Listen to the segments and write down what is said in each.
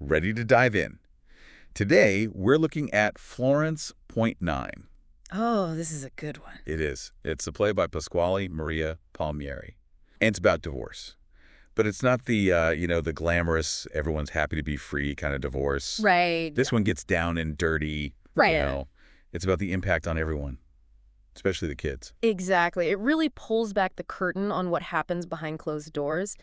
Ready to dive in. Today, we're looking at Florence .9. Oh, this is a good one. It is. It's a play by Pasquale Maria Palmieri. And it's about divorce. But it's not the, the glamorous, everyone's happy to be free kind of divorce. Right. This one gets down and dirty. Right. It's about the impact on everyone, especially the kids. Exactly. It really pulls back the curtain on what happens behind closed doors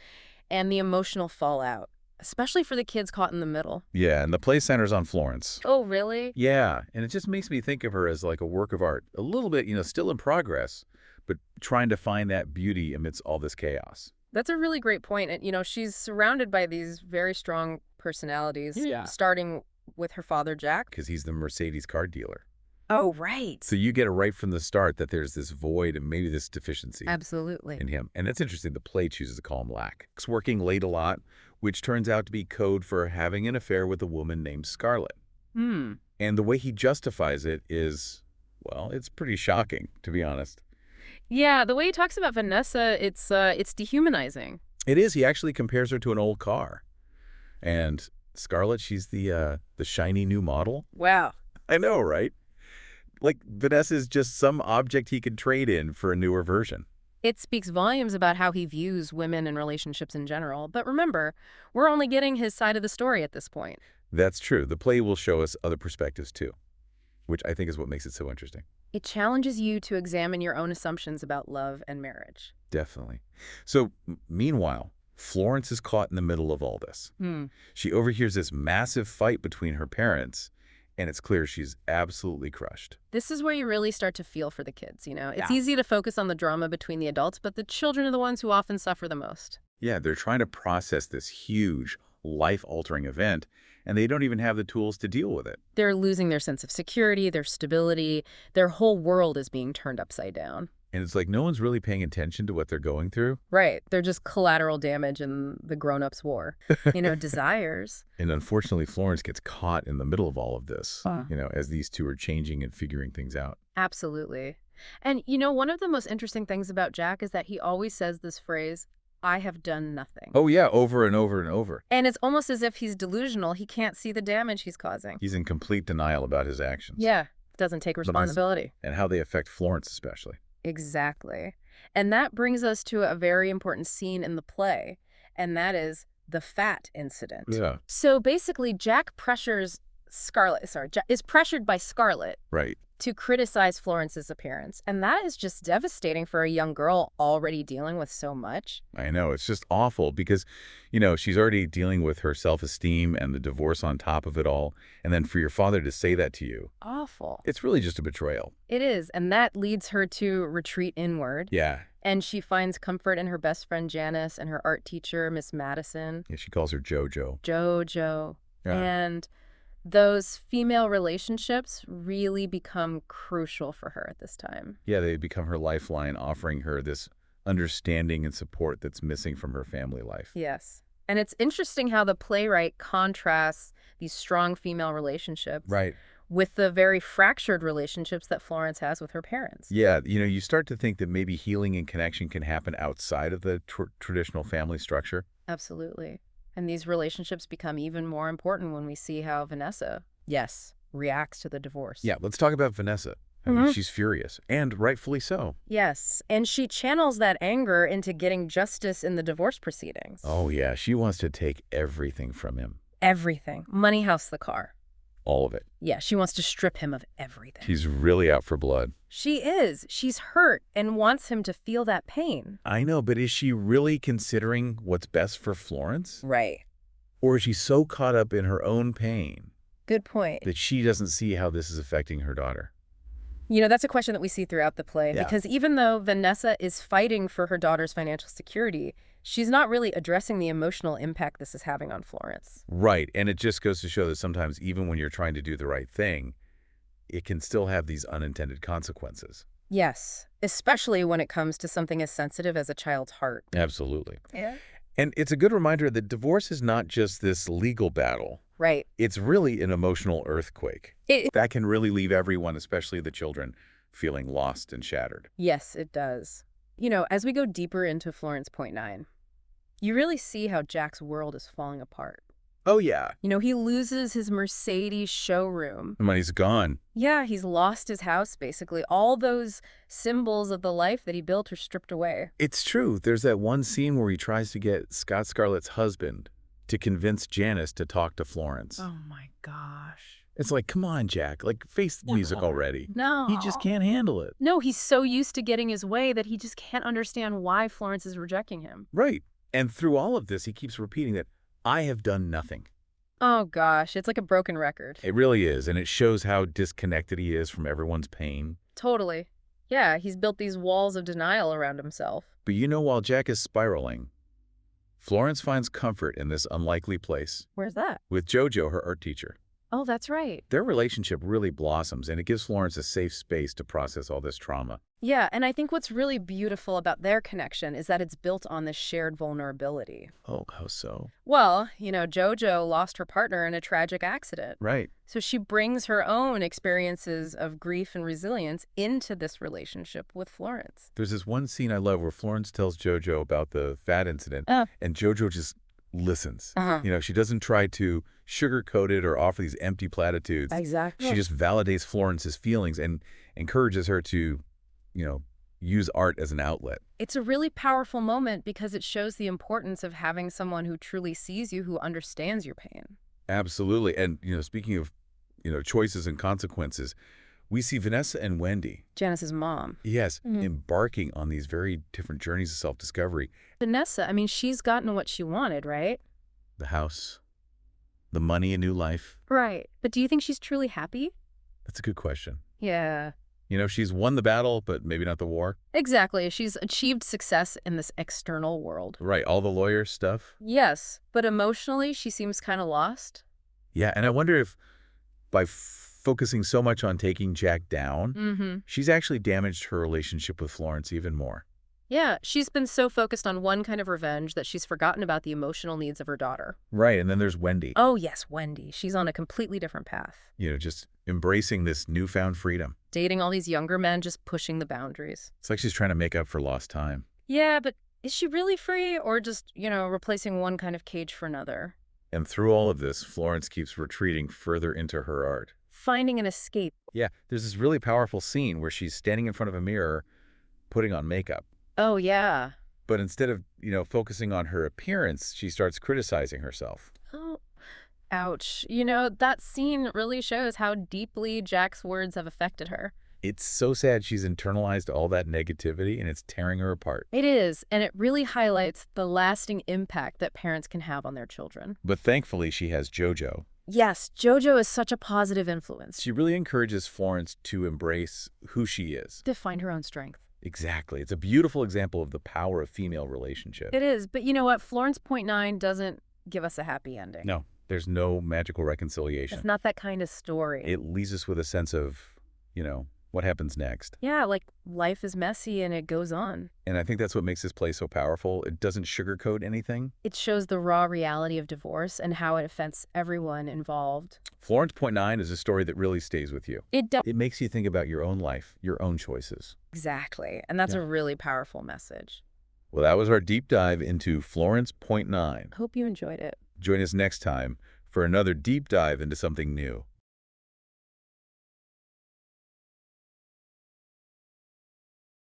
and the emotional fallout, especially for the kids caught in the middle. Yeah, and the play centers on Florence. Oh, really? Yeah, and it just makes me think of her as like a work of art, a little bit, still in progress, but trying to find that beauty amidst all this chaos. That's a really great point. And, she's surrounded by these very strong personalities, starting with her father, Jack. Because he's the Mercedes car dealer. Oh, right. So you get it right from the start that there's this void and maybe this deficiency Absolutely. in him. And that's interesting. The play chooses to call him lack. He's working late a lot, which turns out to be code for having an affair with a woman named Scarlett. And the way he justifies it is, well, it's pretty shocking, to be honest. Yeah, the way he talks about Vanessa, it's dehumanizing. It is. He actually compares her to an old car. And Scarlett, she's the shiny new model. Wow. I know, right? Like, Vanessa's just some object he could trade in for a newer version. It speaks volumes about how he views women and relationships in general. But remember, we're only getting his side of the story at this point. That's true. The play will show us other perspectives, too, which I think is what makes it so interesting. It challenges you to examine your own assumptions about love and marriage. Definitely. So, meanwhile, Florence is caught in the middle of all this. She overhears this massive fight between her parents, and it's clear she's absolutely crushed. This is where you really start to feel for the kids, It's easy to focus on the drama between the adults, but the children are the ones who often suffer the most. Yeah, they're trying to process this huge, life-altering event, and they don't even have the tools to deal with it. They're losing their sense of security, their stability. Their whole world is being turned upside down. And it's like no one's really paying attention to what they're going through. Right. They're just collateral damage in the grown-ups' war. Desires. And unfortunately, Florence gets caught in the middle of all of this, as these two are changing and figuring things out. Absolutely. And, one of the most interesting things about Jack is that he always says this phrase, I have done nothing. Oh, yeah, over and over and over. And it's almost as if he's delusional. He can't see the damage he's causing. He's in complete denial about his actions. Yeah, doesn't take responsibility. And how they affect Florence especially. Exactly. And that brings us to a very important scene in the play, and that is the fat incident. Yeah. So basically, Jack is pressured by Scarlett. Right. To criticize Florence's appearance. And that is just devastating for a young girl already dealing with so much. I know. It's just awful because, she's already dealing with her self-esteem and the divorce on top of it all. And then for your father to say that to you. Awful. It's really just a betrayal. It is. And that leads her to retreat inward. Yeah. And she finds comfort in her best friend Janice and her art teacher, Miss Madison. Yeah, she calls her JoJo. JoJo. Yeah. And those female relationships really become crucial for her at this time. Yeah, they become her lifeline, offering her this understanding and support that's missing from her family life. Yes. And it's interesting how the playwright contrasts these strong female relationships with the very fractured relationships that Florence has with her parents. Yeah, you start to think that maybe healing and connection can happen outside of the traditional family structure. Absolutely. And these relationships become even more important when we see how Vanessa, reacts to the divorce. Yeah, let's talk about Vanessa. I mean, she's furious, and rightfully so. Yes, and she channels that anger into getting justice in the divorce proceedings. Oh, yeah, she wants to take everything from him. Everything. Money, house, the car. All of it. Yeah, she wants to strip him of everything. She's really out for blood. She is. She's hurt and wants him to feel that pain. I know, but is she really considering what's best for Florence? Right. Or is she so caught up in her own pain? Good point. That she doesn't see how this is affecting her daughter? That's a question that we see throughout the play. Yeah. Because even though Vanessa is fighting for her daughter's financial security, she's not really addressing the emotional impact this is having on Florence. Right. And it just goes to show that sometimes even when you're trying to do the right thing, it can still have these unintended consequences. Yes, especially when it comes to something as sensitive as a child's heart. Absolutely. Yeah. And it's a good reminder that divorce is not just this legal battle. Right. It's really an emotional earthquake. That can really leave everyone, especially the children, feeling lost and shattered. Yes, it does. As we go deeper into Florence .9, you really see how Jack's world is falling apart. Oh, yeah. He loses his Mercedes showroom. The money's gone. Yeah, he's lost his house, basically. All those symbols of the life that he built are stripped away. It's true. There's that one scene where he tries to get Scott Scarlett's husband to convince Janice to talk to Florence. Oh, my gosh. It's like, come on, Jack. Like, face the music already. No. He just can't handle it. No, he's so used to getting his way that he just can't understand why Florence is rejecting him. Right. And through all of this, he keeps repeating that, I have done nothing. Oh, gosh. It's like a broken record. It really is. And it shows how disconnected he is from everyone's pain. Totally. Yeah, he's built these walls of denial around himself. But while Jack is spiraling, Florence finds comfort in this unlikely place. Where's that? With JoJo, her art teacher. Oh, that's right. Their relationship really blossoms, and it gives Florence a safe space to process all this trauma. Yeah, and I think what's really beautiful about their connection is that it's built on this shared vulnerability. Oh, how so? Well, JoJo lost her partner in a tragic accident. Right. So she brings her own experiences of grief and resilience into this relationship with Florence. There's this one scene I love where Florence tells JoJo about the fat incident, and JoJo just listens. She doesn't try to sugarcoat it or offer these empty platitudes. Exactly. She just validates Florence's feelings and encourages her to, use art as an outlet. It's a really powerful moment because it shows the importance of having someone who truly sees you, who understands your pain. Absolutely. And, speaking of, choices and consequences, we see Vanessa and Wendy. Janice's mom. Yes, embarking on these very different journeys of self-discovery. Vanessa, she's gotten what she wanted, right? The house, the money, a new life. Right. But do you think she's truly happy? That's a good question. Yeah. She's won the battle, but maybe not the war. Exactly. She's achieved success in this external world. Right. All the lawyer stuff. Yes. But emotionally, she seems kind of lost. Yeah. And I wonder if by focusing so much on taking Jack down, she's actually damaged her relationship with Florence even more. Yeah, she's been so focused on one kind of revenge that she's forgotten about the emotional needs of her daughter. Right, and then there's Wendy. Oh, yes, Wendy. She's on a completely different path. Just embracing this newfound freedom. Dating all these younger men, just pushing the boundaries. It's like she's trying to make up for lost time. Yeah, but is she really free or just, replacing one kind of cage for another? And through all of this, Florence keeps retreating further into her art. Finding an escape. Yeah, there's this really powerful scene where she's standing in front of a mirror, putting on makeup. Oh, yeah. But instead of, focusing on her appearance, she starts criticizing herself. Oh, ouch. That scene really shows how deeply Jack's words have affected her. It's so sad she's internalized all that negativity, and it's tearing her apart. It is, and it really highlights the lasting impact that parents can have on their children. But thankfully, she has JoJo. Yes, JoJo is such a positive influence. She really encourages Florence to embrace who she is. To find her own strength. Exactly. It's a beautiful example of the power of female relationship. It is, but you know what? Florence Point 9 doesn't give us a happy ending. No, there's no magical reconciliation. It's not that kind of story. It leaves us with a sense of, what happens next. Yeah, like life is messy and it goes on. And I think that's what makes this play so powerful. It doesn't sugarcoat anything. It shows the raw reality of divorce and how it affects everyone involved. Florence Point 9 is a story that really stays with you. It does. It makes you think about your own life, your own choices. Exactly. And that's a really powerful message. Well, that was our deep dive into Florence Point 9. Hope you enjoyed it. Join us next time for another deep dive into something new.